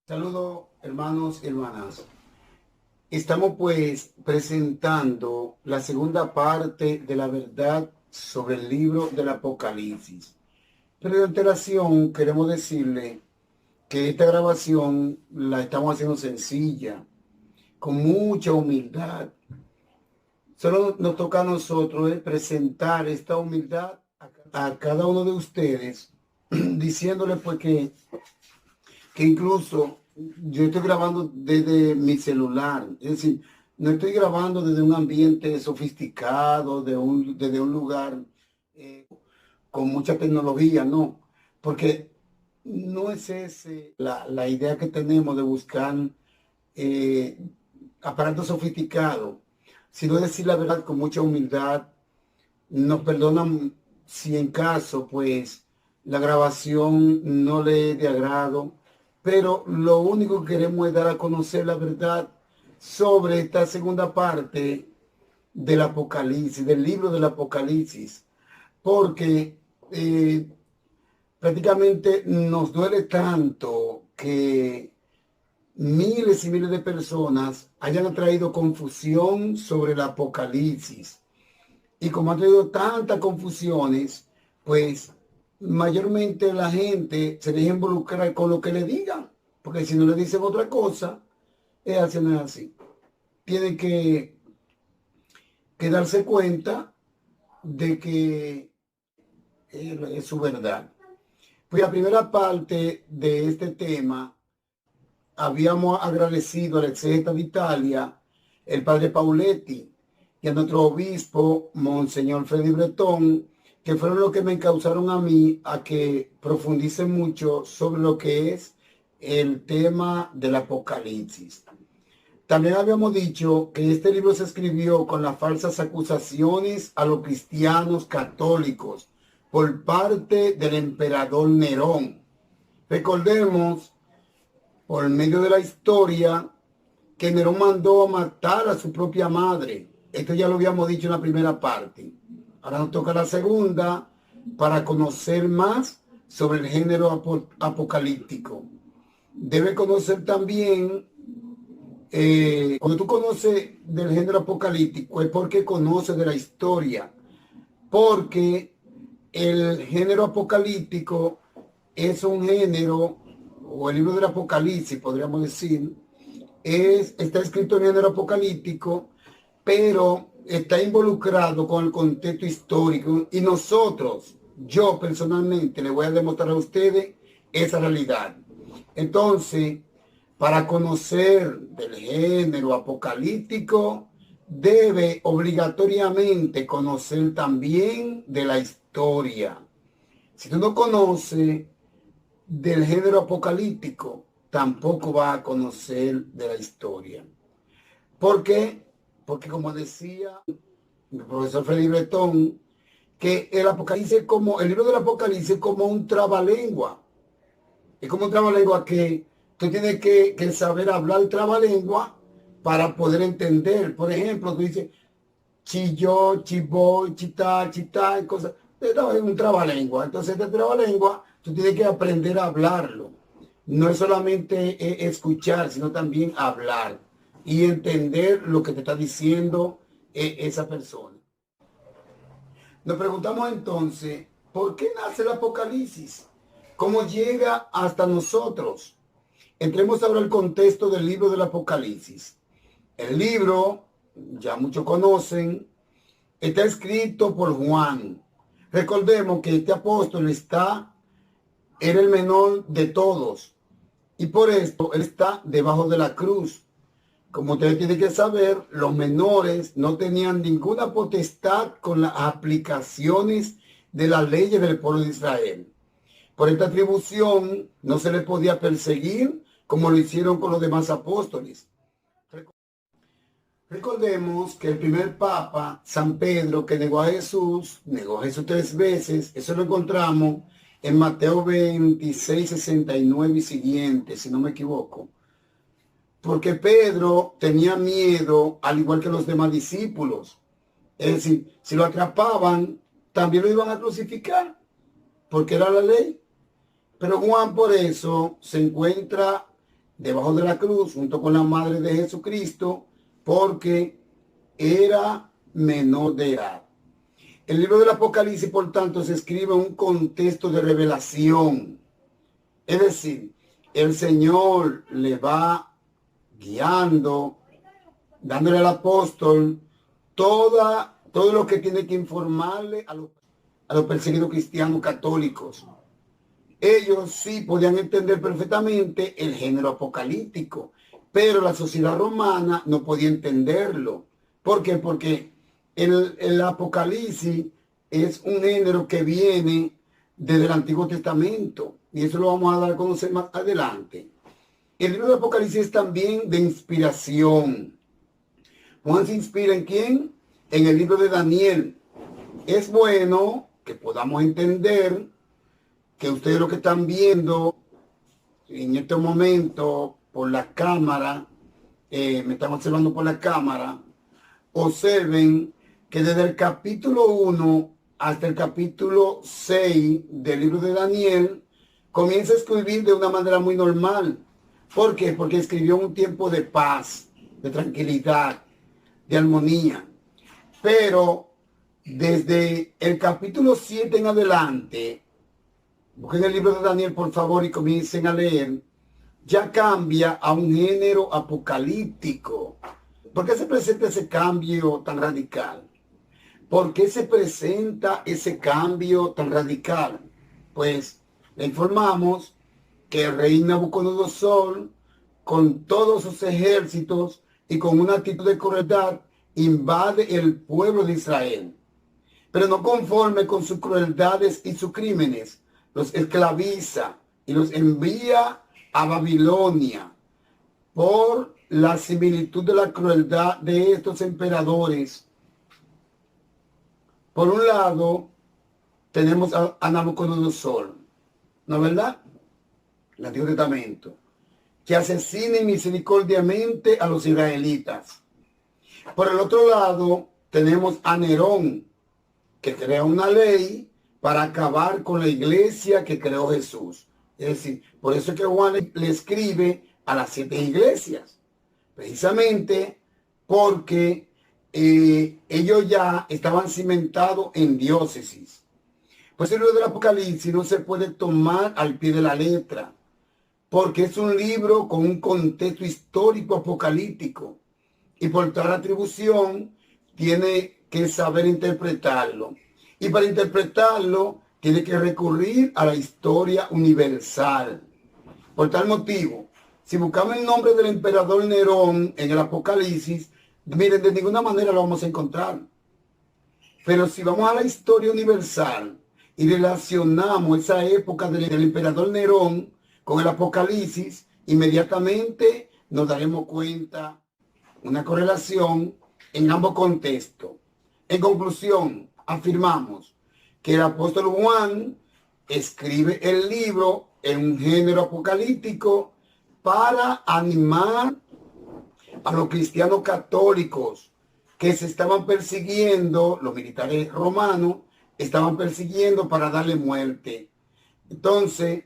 Saludos, hermanos y hermanas. Estamos pues presentando la segunda parte de la verdad sobre el libro del Apocalipsis. Pero de antelación queremos decirle que esta grabación la estamos haciendo sencilla, con mucha humildad. Solo nos toca a nosotros presentar esta humildad a cada uno de ustedes, diciéndole pues que incluso yo estoy grabando desde mi celular, es decir, no estoy grabando desde un ambiente sofisticado, desde un lugar eh, con mucha tecnología, no, porque no es ese la idea que tenemos de buscar eh, aparatos sofisticados, sino decir la verdad con mucha humildad. Nos perdonan si en caso, pues, la grabación no le es de agrado, pero lo único que queremos es dar a conocer la verdad sobre esta segunda parte del Apocalipsis, del libro del Apocalipsis, porque prácticamente nos duele tanto que miles y miles de personas hayan traído confusión sobre el Apocalipsis. Y como ha traído tantas confusiones, pues mayormente la gente se deja involucrar con lo que le digan, porque si no le dicen otra cosa, es así, no es así. Tienen que darse cuenta de que es su verdad. Pues la primera parte de este tema, habíamos agradecido al exégeta de Italia, el padre Pauletti, y a nuestro obispo, Monseñor Freddy Bretón, que fueron los que me causaron a mí a que profundice mucho sobre lo que es el tema del Apocalipsis. También habíamos dicho que este libro se escribió con las falsas acusaciones a los cristianos católicos por parte del emperador Nerón. Recordemos, por medio de la historia, que Nerón mandó a matar a su propia madre. Esto ya lo habíamos dicho en la primera parte. Ahora nos toca la segunda para conocer más sobre el género apocalíptico. Debe conocer también, cuando tú conoces del género apocalíptico, es porque conoces de la historia, porque el género apocalíptico es un género, o el libro del Apocalipsis, podríamos decir, está escrito en género apocalíptico, pero está involucrado con el contexto histórico y nosotros, yo personalmente, le voy a demostrar a ustedes esa realidad. Entonces, para conocer del género apocalíptico, debe obligatoriamente conocer también de la historia. Si tú no conoces del género apocalíptico, tampoco va a conocer de la historia. ¿Por qué? Porque como decía el profesor Freddy Bretón, que el Apocalipsis como, el libro del Apocalipsis es como un trabalengua. Es como un trabalengua que tú tienes que saber hablar trabalengua para poder entender. Por ejemplo, tú dices chilló, chibó, chita, chita, y cosas. Esto es un trabalengua. Entonces, este trabalengua, tú tienes que aprender a hablarlo. No es solamente escuchar, sino también hablar y entender lo que te está diciendo esa persona. Nos preguntamos entonces, ¿por qué nace el Apocalipsis? ¿Cómo llega hasta nosotros? Entremos ahora al contexto del libro del Apocalipsis. El libro, ya muchos conocen, está escrito por Juan. Recordemos que este apóstol era el menor de todos y por esto él está debajo de la cruz. Como ustedes tienen que saber, los menores no tenían ninguna potestad con las aplicaciones de las leyes del pueblo de Israel. Por esta atribución no se le podía perseguir como lo hicieron con los demás apóstoles. Recordemos que el primer papa, San Pedro, que negó a Jesús 3 veces, eso lo encontramos en Mateo 26, 69 y siguiente, si no me equivoco. Porque Pedro tenía miedo, al igual que los demás discípulos. Es decir, si lo atrapaban, también lo iban a crucificar, porque era la ley. Pero Juan por eso se encuentra debajo de la cruz junto con la madre de Jesucristo porque era menor de edad. El libro del Apocalipsis, por tanto, se escribe en un contexto de revelación. Es decir, el Señor le va guiando, dándole al apóstol todo lo que tiene que informarle a los perseguidos cristianos católicos. Ellos sí podían entender perfectamente el género apocalíptico, pero la sociedad romana no podía entenderlo. ¿Por qué? Porque el Apocalipsis es un género que viene desde el Antiguo Testamento, y eso lo vamos a dar a conocer más adelante. El libro de Apocalipsis es también de inspiración. Juan se inspira ¿en quién? En el libro de Daniel. Es bueno que podamos entender que ustedes lo que están viendo en este momento por la cámara, me están observando por la cámara, observen que desde el capítulo 1 hasta el capítulo 6 del libro de Daniel, comienza a escribir de una manera muy normal. ¿Por qué? Porque escribió en un tiempo de paz, de tranquilidad, de armonía. Pero desde el capítulo 7 en adelante, busquen el libro de Daniel, por favor, y comiencen a leer, ya cambia a un género apocalíptico. ¿Por qué se presenta ese cambio tan radical? ¿Por qué se presenta ese cambio tan radical? Pues le informamos que el rey Nabucodonosor, con todos sus ejércitos y con una actitud de crueldad, invade el pueblo de Israel. Pero no conforme con sus crueldades y sus crímenes, los esclaviza y los envía a Babilonia. Por la similitud de la crueldad de estos emperadores, por un lado tenemos a Nabucodonosor, ¿no es verdad? El Antiguo Testamento, que asesina misericordiamente a los israelitas. Por el otro lado tenemos a Nerón, que crea una ley para acabar con la iglesia que creó Jesús. Es decir, por eso es que Juan le escribe a las 7 iglesias, precisamente porque ellos ya estaban cimentados en diócesis. Pues el libro del Apocalipsis no se puede tomar al pie de la letra, porque es un libro con un contexto histórico apocalíptico, y por tal atribución tiene que saber interpretarlo. Y para interpretarlo tiene que recurrir a la historia universal. Por tal motivo, si buscamos el nombre del emperador Nerón en el Apocalipsis, miren, de ninguna manera lo vamos a encontrar. Pero si vamos a la historia universal y relacionamos esa época del emperador Nerón con el Apocalipsis, inmediatamente nos daremos cuenta una correlación en ambos contextos. En conclusión, afirmamos que el apóstol Juan escribe el libro en un género apocalíptico para animar a los cristianos católicos que se estaban persiguiendo, los militares romanos estaban persiguiendo para darle muerte. Entonces,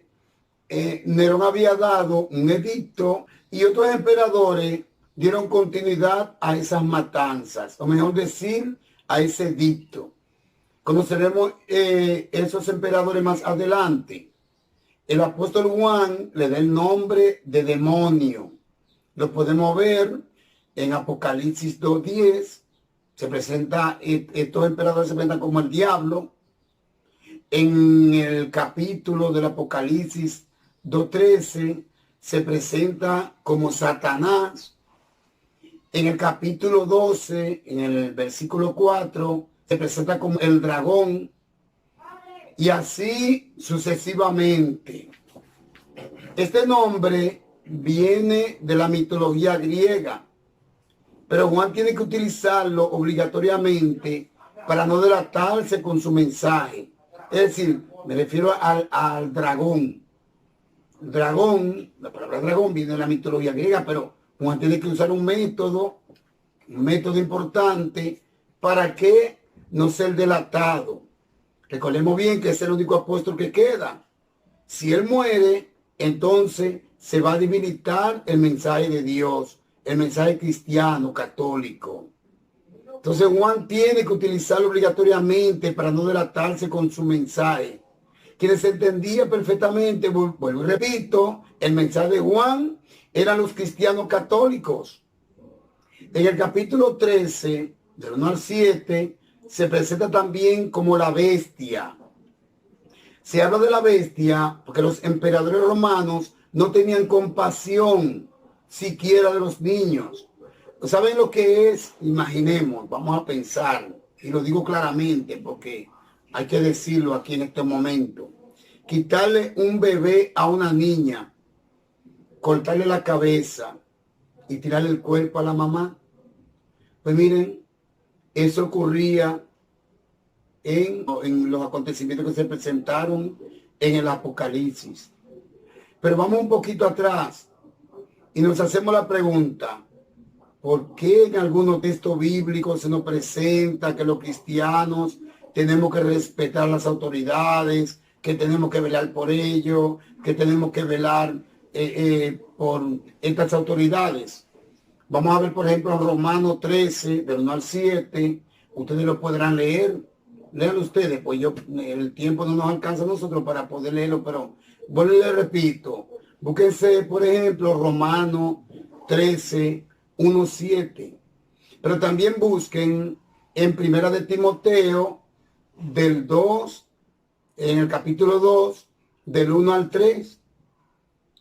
Nerón había dado un edicto y otros emperadores dieron continuidad a esas matanzas, o mejor decir, a ese edicto. Conoceremos esos emperadores más adelante. El apóstol Juan le da el nombre de demonio. Lo podemos ver en Apocalipsis 2:10. Se presenta, estos emperadores se presentan como el diablo. En el capítulo del Apocalipsis 2:13 se presenta como Satanás. En el capítulo 12, en el versículo 4, se presenta como el dragón. Y así sucesivamente. Este nombre viene de la mitología griega, pero Juan tiene que utilizarlo obligatoriamente para no delatarse con su mensaje. Es decir, me refiero al dragón. Dragón, la palabra dragón viene de la mitología griega, pero Juan tiene que usar un método importante para que no ser delatado. Recordemos bien que es el único apóstol que queda. Si él muere, entonces se va a debilitar el mensaje de Dios, el mensaje cristiano, católico. Entonces Juan tiene que utilizarlo obligatoriamente para no delatarse con su mensaje. Quienes entendían perfectamente, vuelvo y repito, el mensaje de Juan eran los cristianos católicos. En el capítulo 13, del 1 al 7, se presenta también como la bestia. Se habla de la bestia porque los emperadores romanos no tenían compasión siquiera de los niños. ¿Saben lo que es? Imaginemos, vamos a pensar, y lo digo claramente porque hay que decirlo aquí en este momento. Quitarle un bebé a una niña, cortarle la cabeza y tirarle el cuerpo a la mamá. Pues miren, eso ocurría en los acontecimientos que se presentaron en el Apocalipsis. Pero vamos un poquito atrás y nos hacemos la pregunta, ¿por qué en algunos textos bíblicos se nos presenta que los cristianos tenemos que respetar las autoridades, que tenemos que velar por ellos, que tenemos que velar por estas autoridades? Vamos a ver, por ejemplo, en Romanos 13, del 1 al 7, ustedes lo podrán leer. Léanlo ustedes, pues el tiempo no nos alcanza a nosotros para poder leerlo, pero vuelvo y les repito, búsquense, por ejemplo, Romanos 13, 1, 7. Pero también busquen en Primera de Timoteo, del 2, en el capítulo 2, del 1 al 3.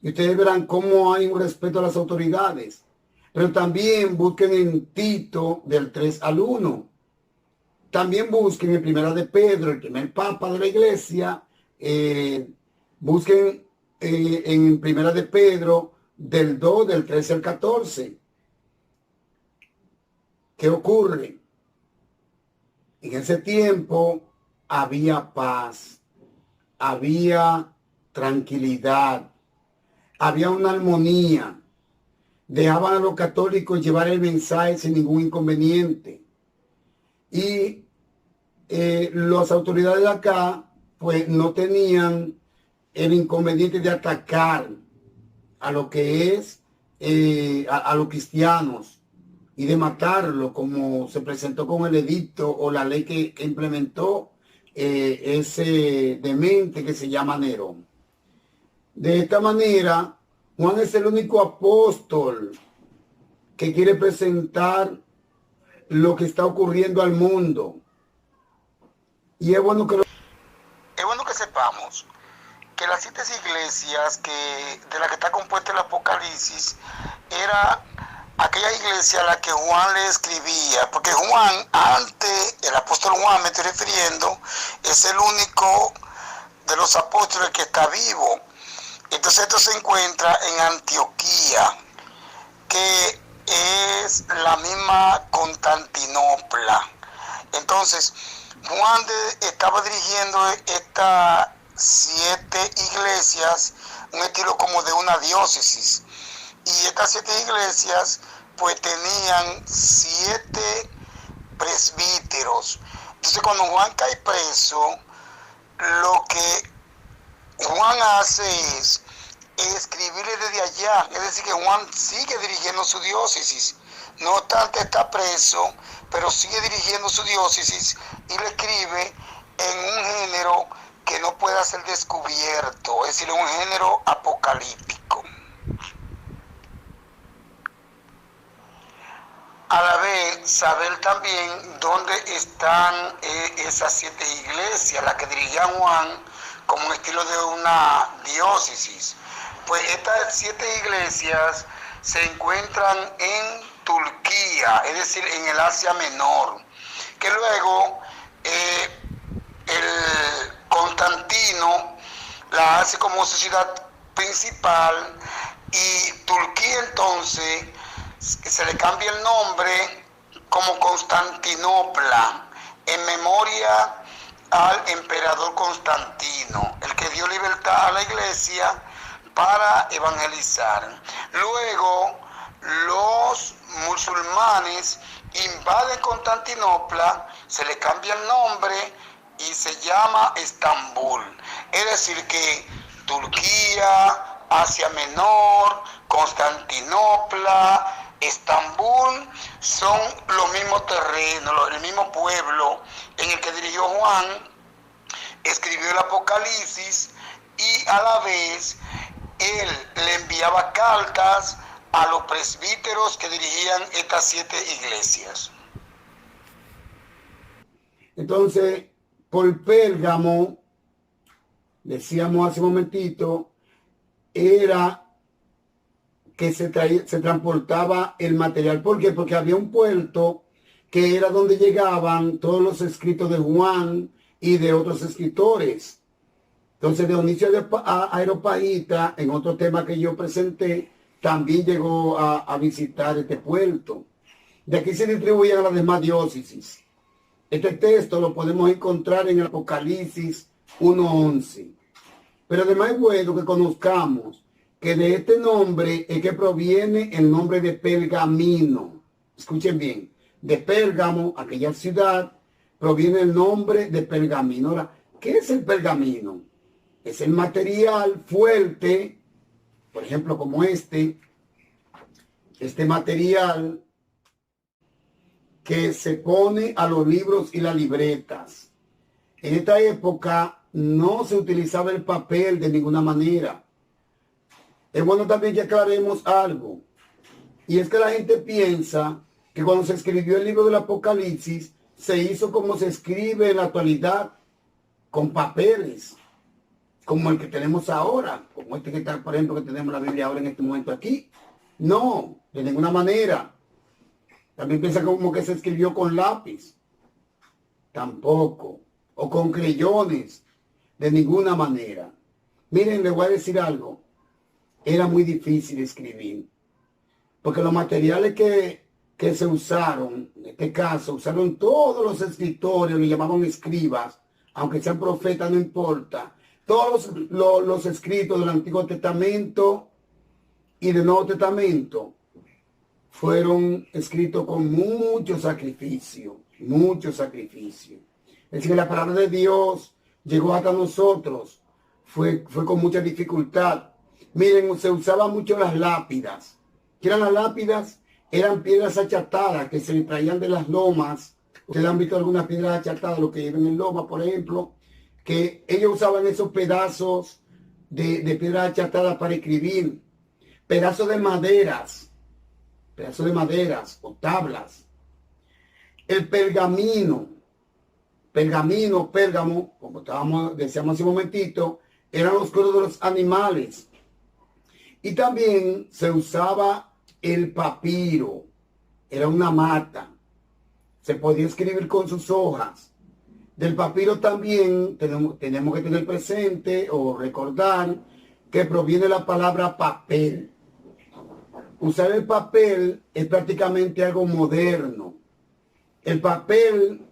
Y ustedes verán cómo hay un respeto a las autoridades. Pero también busquen en Tito, del 3 al 1. También busquen en Primera de Pedro, el primer papa de la iglesia. Busquen en Primera de Pedro, del 2, del 13 al 14. ¿Qué ocurre? En ese tiempo había paz, había tranquilidad, había una armonía. Dejaban a los católicos llevar el mensaje sin ningún inconveniente. Y las autoridades de acá, pues no tenían el inconveniente de atacar a lo que es a los cristianos y de matarlo, como se presentó con el edicto o la ley que implementó ese demente que se llama Nerón. De esta manera, Juan es el único apóstol que quiere presentar lo que está ocurriendo al mundo. Y es bueno que sepamos que las 7 iglesias de las que está compuesta el Apocalipsis era aquella iglesia a la que Juan le escribía, porque Juan, el apóstol Juan, me estoy refiriendo, es el único de los apóstoles que está vivo. Entonces esto se encuentra en Antioquía, que es la misma Constantinopla. Entonces, Juan estaba dirigiendo estas 7 iglesias, un estilo como de una diócesis. Y estas 7 iglesias pues tenían 7 presbíteros. Entonces cuando Juan cae preso, lo que Juan hace es escribirle desde allá. Es decir, que Juan sigue dirigiendo su diócesis. No obstante está preso, pero sigue dirigiendo su diócesis y le escribe en un género que no pueda ser descubierto, es decir, un género apocalíptico. A la vez, saber también dónde están esas 7 iglesias, las que dirigía Juan como un estilo de una diócesis. Pues estas 7 iglesias se encuentran en Turquía, es decir, en el Asia Menor, que luego el Constantino la hace como su ciudad principal, y Turquía entonces se le cambia el nombre como Constantinopla, en memoria al emperador Constantino, el que dio libertad a la iglesia para evangelizar. Luego los musulmanes invaden Constantinopla, se le cambia el nombre y se llama Estambul. Es decir que Turquía, Asia Menor, Constantinopla, Estambul, son los mismos terrenos, el mismo pueblo en el que dirigió Juan, escribió el Apocalipsis, y a la vez él le enviaba cartas a los presbíteros que dirigían estas 7 iglesias. Entonces, por Pérgamo, decíamos hace un momentito, era que se transportaba el material. ¿Por qué? Porque había un puerto que era donde llegaban todos los escritos de Juan y de otros escritores. Entonces, Dionisio de Areópago, en otro tema que yo presenté, también llegó a visitar este puerto. De aquí se distribuían a las demás diócesis. Este texto lo podemos encontrar en el Apocalipsis 1:11. Pero además es bueno que conozcamos que de este nombre es que proviene el nombre de Pergamino. Escuchen bien, de Pérgamo, aquella ciudad, proviene el nombre de Pergamino. Ahora, ¿qué es el pergamino? Es el material fuerte, por ejemplo, como este material que se pone a los libros y las libretas. En esta época no se utilizaba el papel de ninguna manera. Es bueno también que aclaremos algo, y es que la gente piensa que cuando se escribió el libro del Apocalipsis se hizo como se escribe en la actualidad, con papeles, como el que tenemos ahora, como este que está, por ejemplo, que tenemos la Biblia ahora en este momento aquí. No, de ninguna manera. También piensa como que se escribió con lápiz. Tampoco. O con creyones. De ninguna manera. Miren, les voy a decir algo. Era muy difícil escribir. Porque los materiales que se usaron, en este caso, usaron todos los escritores, le llamaban escribas, aunque sean profetas, no importa. Todos los escritos del Antiguo Testamento y del Nuevo Testamento fueron escritos con mucho sacrificio, mucho sacrificio. Es decir, que la palabra de Dios llegó hasta nosotros, fue con mucha dificultad. Miren, se usaban mucho las lápidas. ¿Qué eran las lápidas? Eran piedras achatadas que se traían de las lomas. Ustedes han visto algunas piedras achatadas, lo que llevan en loma, por ejemplo, que ellos usaban esos pedazos de piedras achatadas para escribir. Pedazos de maderas o tablas. El pergamino, Pérgamo, como decíamos hace un momentito, eran los cueros de los animales. Y también se usaba el papiro, era una mata. Se podía escribir con sus hojas. Del papiro también tenemos que tener presente o recordar que proviene la palabra papel. Usar el papel es prácticamente algo moderno. El papel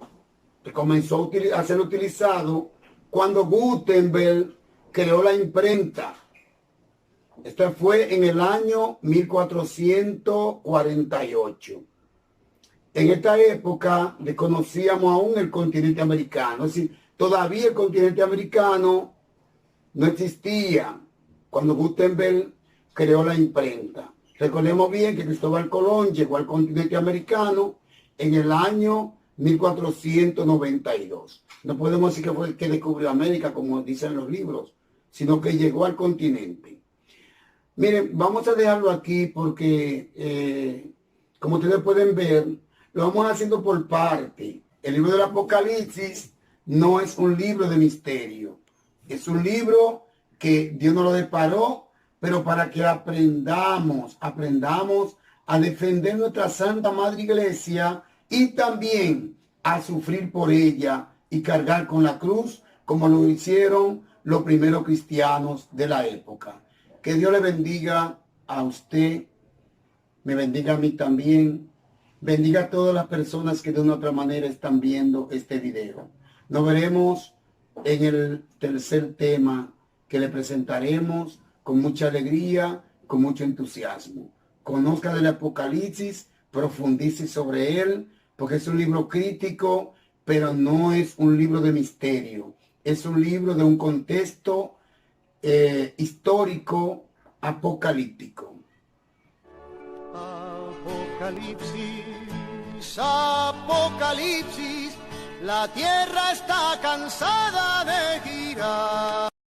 comenzó a ser utilizado cuando Gutenberg creó la imprenta. Esto fue en el año 1448. En esta época desconocíamos aún el continente americano. Es decir, todavía el continente americano no existía cuando Gutenberg creó la imprenta. Recordemos bien que Cristóbal Colón llegó al continente americano en el año 1492. No podemos decir que fue el que descubrió América, como dicen los libros, sino que llegó al continente. Miren, vamos a dejarlo aquí porque, como ustedes pueden ver, lo vamos haciendo por parte. El libro del Apocalipsis no es un libro de misterio. Es un libro que Dios nos lo deparó, pero para que aprendamos a defender nuestra Santa Madre Iglesia y también a sufrir por ella y cargar con la cruz, como lo hicieron los primeros cristianos de la época. Que Dios le bendiga a usted, me bendiga a mí también, bendiga a todas las personas que de una u otra manera están viendo este video. Nos veremos en el tercer tema que le presentaremos con mucha alegría, con mucho entusiasmo. Conozca del Apocalipsis, profundice sobre él, porque es un libro crítico, pero no es un libro de misterio. Es un libro de un contexto histórico apocalíptico. Apocalipsis, apocalipsis, la tierra está cansada de girar.